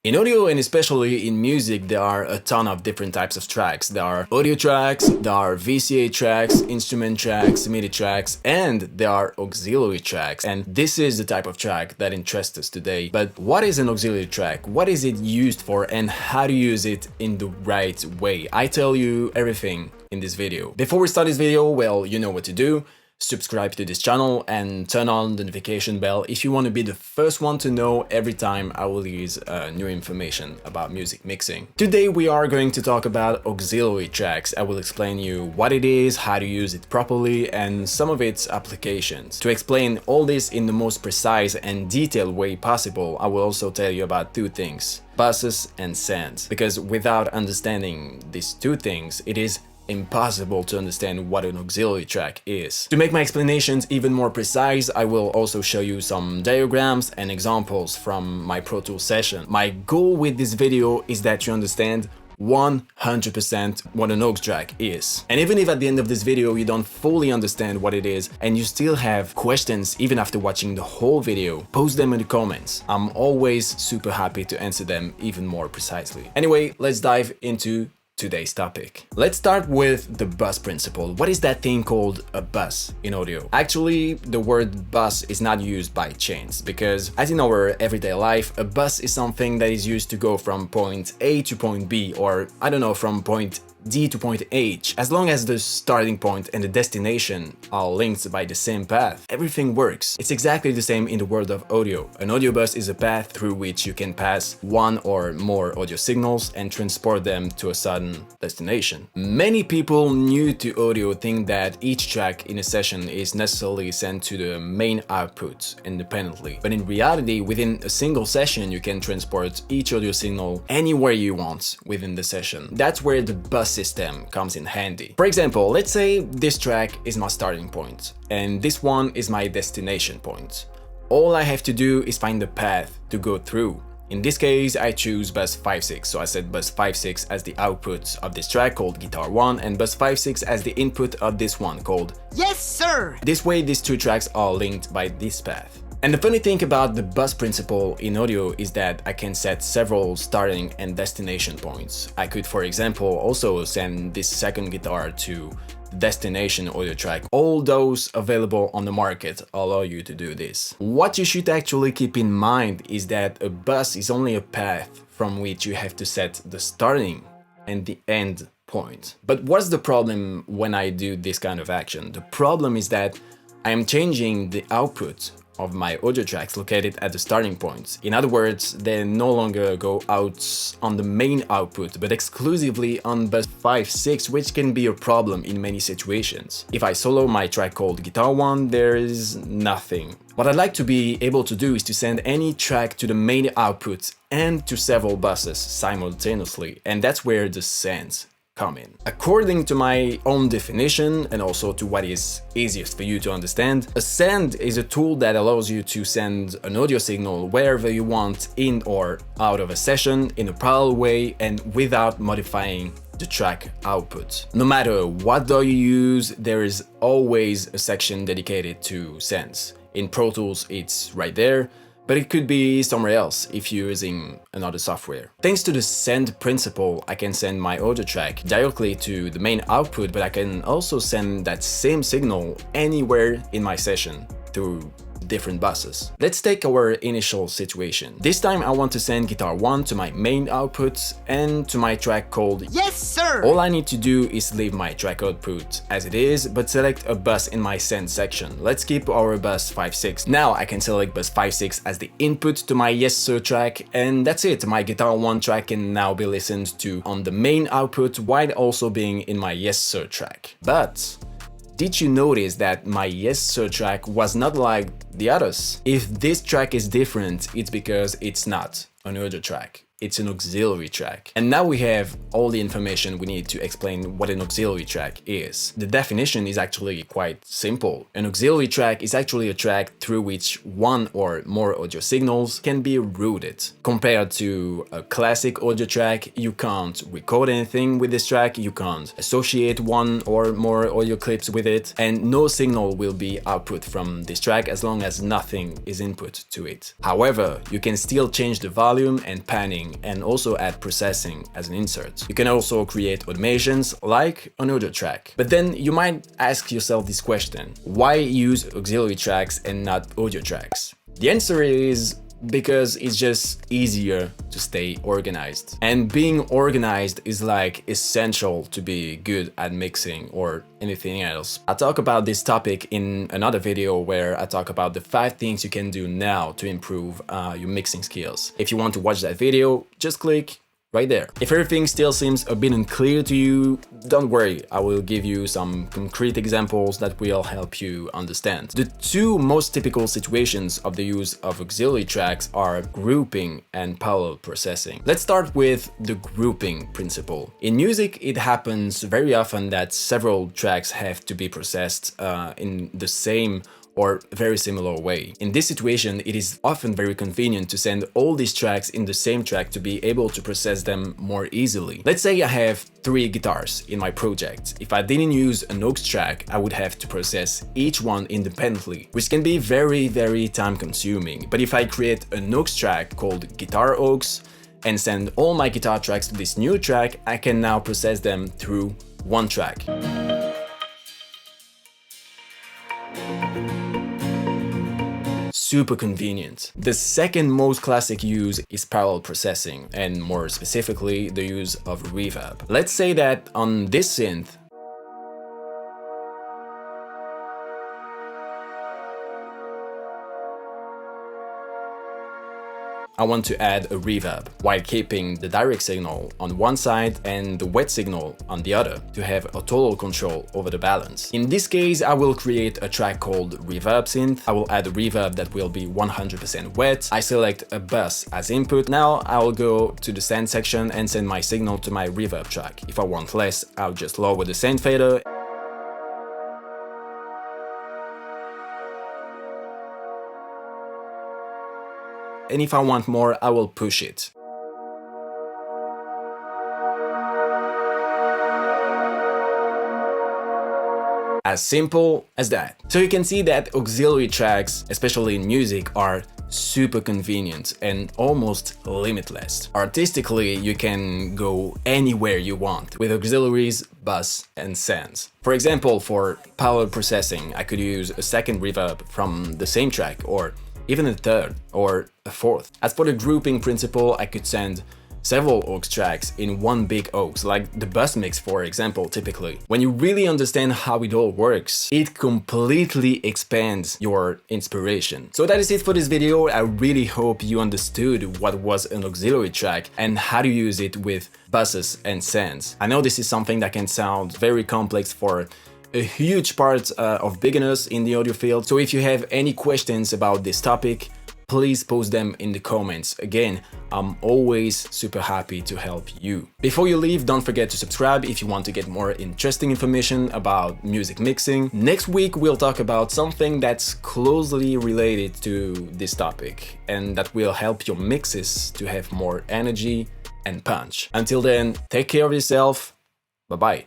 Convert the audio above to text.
In audio and especially in music, there are a ton of different types of tracks. There are audio tracks, there are VCA tracks, instrument tracks, MIDI tracks, and there are auxiliary tracks. And this is the type of track that interests us today. But what is an auxiliary track? What is it used for and how to use it in the right way? I tell you everything in this video. Before we start this video, well, you know what to do. Subscribe to this channel and turn on the notification bell if you want to be the first one to know every time I will release new information about music mixing. Today we are going to talk about auxiliary tracks. I will explain you what it is, how to use it properly, and some of its applications. To explain all this in the most precise and detailed way possible, I will also tell you about two things: buses and sends. Because without understanding these two things, it is impossible to understand what an auxiliary track is. To make my explanations even more precise, I will also show you some diagrams and examples from my Pro Tools session. My goal with this video is that you understand 100% what an aux track is. And even if at the end of this video you don't fully understand what it is and you still have questions even after watching the whole video, post them in the comments. I'm always super happy to answer them even more precisely. Anyway, let's dive into today's topic. Let's start with the bus principle. What is that thing called a bus in audio? Actually, the word bus is not used by chance, because as in our everyday life, a bus is something that is used to go from point A to point B, or I don't know, from point D to point H. As long as the starting point and the destination are linked by the same path, everything works. It's exactly the same in the world of audio. An audio bus is a path through which you can pass one or more audio signals and transport them to a certain destination. Many people new to audio think that each track in a session is necessarily sent to the main output independently. But in reality, within a single session, you can transport each audio signal anywhere you want within the session. That's where the bus system comes in handy. For example, let's say this track is my starting point and this one is my destination point. All I have to do is find the path to go through. In this case, I choose bus 5-6, so I set bus 5-6 as the output of this track called guitar 1 and bus 5-6 as the input of this one called yes sir. This way these two tracks are linked by this path. And the funny thing about the bus principle in audio is that I can set several starting and destination points. I could, for example, also send this second guitar to the destination audio track. All those available on the market allow you to do this. What you should actually keep in mind is that a bus is only a path from which you have to set the starting and the end point. But what's the problem when I do this kind of action? The problem is that I am changing the output of my audio tracks located at the starting points. In other words, they no longer go out on the main output, but exclusively on bus 5-6, which can be a problem in many situations. If I solo my track called Guitar 1, there is nothing. What I'd like to be able to do is to send any track to the main output and to several buses simultaneously, and that's where the sends come in. According to my own definition, and also to what is easiest for you to understand, a send is a tool that allows you to send an audio signal wherever you want in or out of a session in a parallel way and without modifying the track output. No matter what DAW you use, there is always a section dedicated to sends. In Pro Tools, it's right there, but it could be somewhere else if you're using another software. Thanks to the send principle, I can send my audio track directly to the main output, but I can also send that same signal anywhere in my session through different buses. Let's take our initial situation. This time I want to send guitar 1 to my main output and to my track called yes sir. All I need to do is leave my track output as it is, but select a bus in my send section. Let's keep our bus 5-6. Now I can select bus 5-6 as the input to my yes sir track, and that's it. My guitar 1 track can now be listened to on the main output while also being in my yes sir track. But did you notice that my yes sir track was not like the others? If this track is different, it's because it's not an audio track. It's an auxiliary track. And now we have all the information we need to explain what an auxiliary track is. The definition is actually quite simple. An auxiliary track is actually a track through which one or more audio signals can be routed. Compared to a classic audio track, you can't record anything with this track, you can't associate one or more audio clips with it, and no signal will be output from this track as long as nothing is input to it. However, you can still change the volume and panning and also add processing as an insert. You can also create automations like an audio track. But then you might ask yourself this question: why use auxiliary tracks and not audio tracks? The answer is because it's just easier to stay organized. And being organized is like essential to be good at mixing or anything else. I talk about this topic in another video where I talk about the 5 things you can do now to improve your mixing skills. If you want to watch that video, just click right there. If everything still seems a bit unclear to you, don't worry, I will give you some concrete examples that will help you understand. The 2 most typical situations of the use of auxiliary tracks are grouping and parallel processing. Let's start with the grouping principle. In music, it happens very often that several tracks have to be processed in the same or very similar way. In this situation, it is often very convenient to send all these tracks in the same track to be able to process them more easily. Let's say I have 3 guitars in my project. If I didn't use an aux track, I would have to process each one independently, which can be very time consuming. But if I create an aux track called guitar aux and send all my guitar tracks to this new track, I can now process them through one track. Super convenient. The second most classic use is parallel processing, and more specifically, the use of reverb. Let's say that on this synth, I want to add a reverb while keeping the direct signal on one side and the wet signal on the other to have a total control over the balance. In this case, I will create a track called Reverb Synth. I will add a reverb that will be 100% wet. I select a bus as input. Now I will go to the send section and send my signal to my reverb track. If I want less, I'll just lower the send fader. And if I want more, I will push it. As simple as that. So you can see that auxiliary tracks, especially in music, are super convenient and almost limitless. Artistically, you can go anywhere you want with auxiliaries, bus, and sends. For example, for parallel processing, I could use a second reverb from the same track, or even a third or a fourth. As for the grouping principle, I could send several aux tracks in one big aux, like the bus mix, for example, typically. When you really understand how it all works, it completely expands your inspiration. So that is it for this video. I really hope you understood what was an auxiliary track and how to use it with buses and sends. I know this is something that can sound very complex for a huge part of beginners in the audio field. So if you have any questions about this topic, please post them in the comments. Again, I'm always super happy to help you. Before you leave, don't forget to subscribe if you want to get more interesting information about music mixing. Next week, we'll talk about something that's closely related to this topic and that will help your mixes to have more energy and punch. Until then, take care of yourself. Bye-bye.